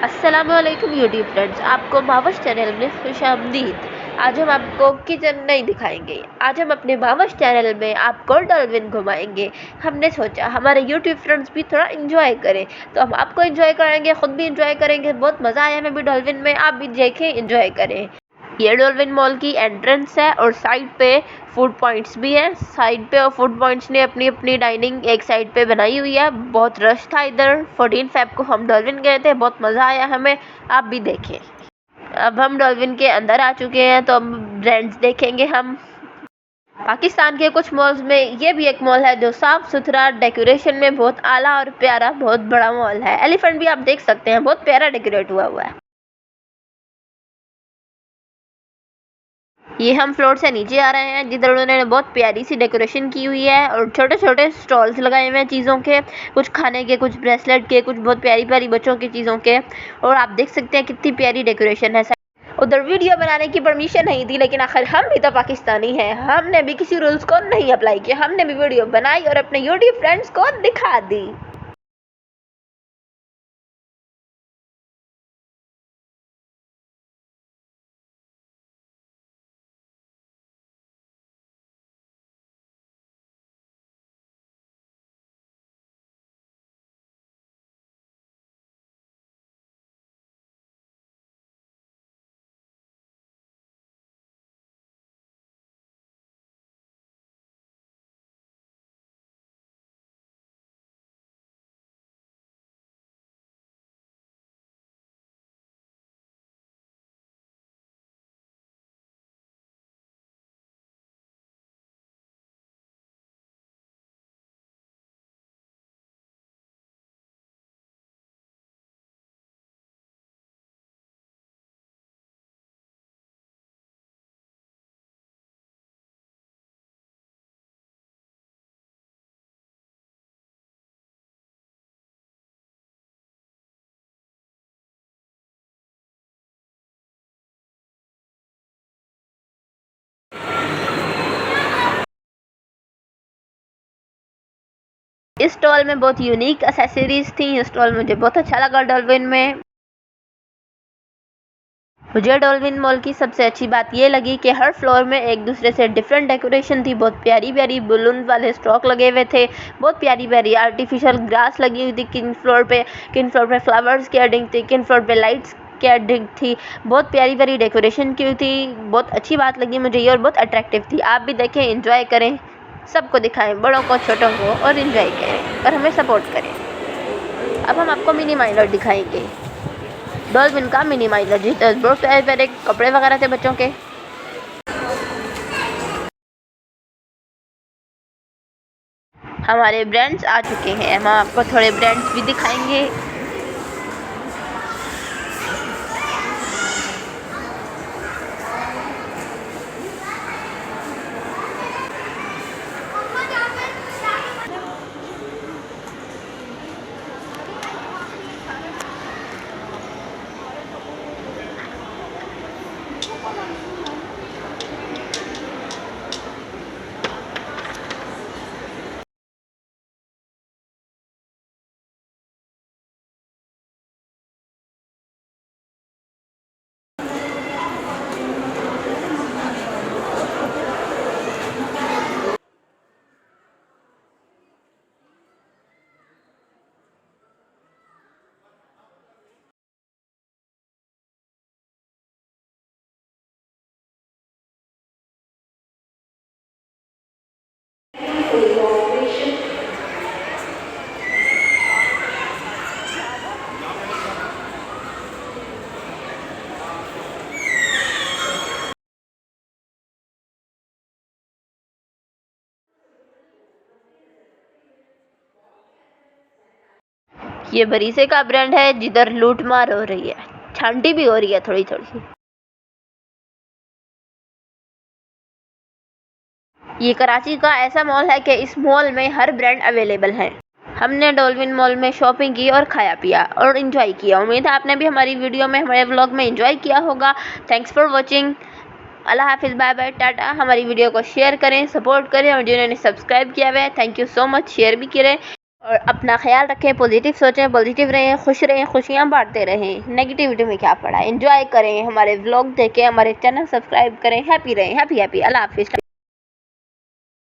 अस्सलामुअलैकुम YouTube friends, आपको मावश channel में खुशामदीद। आज हम आपको किचन नहीं दिखाएंगे। आज हम अपने मावश चैनल में आपको डॉल्फिन घुमाएंगे। हमने सोचा हमारे यूट्यूब फ्रेंड्स भी थोड़ा एंजॉय करें, तो हम आपको एंजॉय कराएंगे, खुद भी एंजॉय करेंगे। बहुत मज़ा आया हमें भी डॉल्फिन में, आप भी देखें, एंजॉय करें। ये डॉल्फिन मॉल की एंट्रेंस है और साइड पे फूड पॉइंट्स भी हैं। साइड पे और फूड पॉइंट्स ने अपनी अपनी डाइनिंग एक साइड पे बनाई हुई है। बहुत रश था इधर। 14 फेब को हम डॉल्फिन गए थे, बहुत मज़ा आया हमें, आप भी देखें। अब हम डॉल्फिन के अंदर आ चुके हैं, तो अब ब्रांड्स देखेंगे हम। पाकिस्तान के कुछ मॉल्स में ये भी एक मॉल है जो साफ सुथरा, डेकोरेशन में बहुत आला और प्यारा, बहुत बड़ा मॉल है। एलिफेंट भी आप देख सकते हैं, बहुत प्यारा डेकोरेट हुआ है। ये हम फ्लोर से नीचे आ रहे हैं, जिधर उन्होंने बहुत प्यारी सी डेकोरेशन की हुई है और छोटे छोटे स्टॉल्स लगाए हुए हैं चीज़ों के, कुछ खाने के, कुछ ब्रेसलेट के, कुछ बहुत प्यारी प्यारी बच्चों की चीज़ों के। और आप देख सकते हैं कितनी प्यारी डेकोरेशन है। उधर वीडियो बनाने की परमिशन नहीं थी, लेकिन आखिर हम भी तो पाकिस्तानी हैं, हमने भी किसी रूल्स को नहीं अप्लाई किया, हमने भी वीडियो बनाई और अपने यूट्यूब फ्रेंड्स को दिखा दी। इस स्टॉल में बहुत यूनिक एसेसरीज थी। इस स्टॉल मुझे बहुत अच्छा लगा डॉल्फिन में। मुझे डॉल्फिन मॉल की सबसे अच्छी बात ये लगी कि हर फ्लोर में एक दूसरे से डिफरेंट डेकोरेशन थी। बहुत प्यारी प्यारी बलून वाले स्टॉक लगे हुए थे, बहुत प्यारी प्यारी आर्टिफिशियल ग्रास लगी हुई थी। किन फ्लोर पे फ्लावर्स की एडिंग थी, किन फ्लोर पे लाइट्स की एडिंग थी। बहुत प्यारी प्यारी डेकोरेशन की हुई थी। बहुत अच्छी बात लगी मुझे ये और बहुत अट्रैक्टिव थी। आप भी देखें, एंजॉय करें, सबको दिखाएं, बड़ों को छोटों को, और एंजॉय करें और हमें सपोर्ट करें। अब हम आपको मिनी माइलर दिखाएंगे। डॉल्फिन का मिनी माइलर, जी बहुत प्यारे प्यारे कपड़े वगैरह थे बच्चों के। हमारे ब्रांड्स आ चुके हैं, हम आपको थोड़े ब्रांड्स भी दिखाएंगे। ये बरीसे का ब्रांड है, जिधर लूट मार हो रही है, छांटी भी हो रही है थोड़ी थोड़ी। ये कराची का ऐसा मॉल है कि इस मॉल में हर ब्रांड अवेलेबल है। हमने डॉल्फिन मॉल में शॉपिंग की और खाया पिया और एंजॉय किया। उम्मीद है आपने भी हमारी वीडियो में, हमारे व्लॉग में एंजॉय किया होगा। Thanks for watching. अल्लाह हाफिज़, बाय बाय, टाटा। हमारी वीडियो को शेयर करें, सपोर्ट करें, और जिन्होंने सब्सक्राइब किया हुआ है, thank you so much, share भी करें। और अपना ख्याल रखें, पॉजिटिव सोचें, पॉजिटिव रहें, खुश रहें, खुशियाँ बांटते रहें। नेगेटिविटी में क्या पड़ा है, एंजॉय करें, हमारे व्लॉग देखें, हमारे चैनल सब्सक्राइब करें, हैप्पी रहें, हैप्पी हैप्पी। अल्लाह हाफिज़।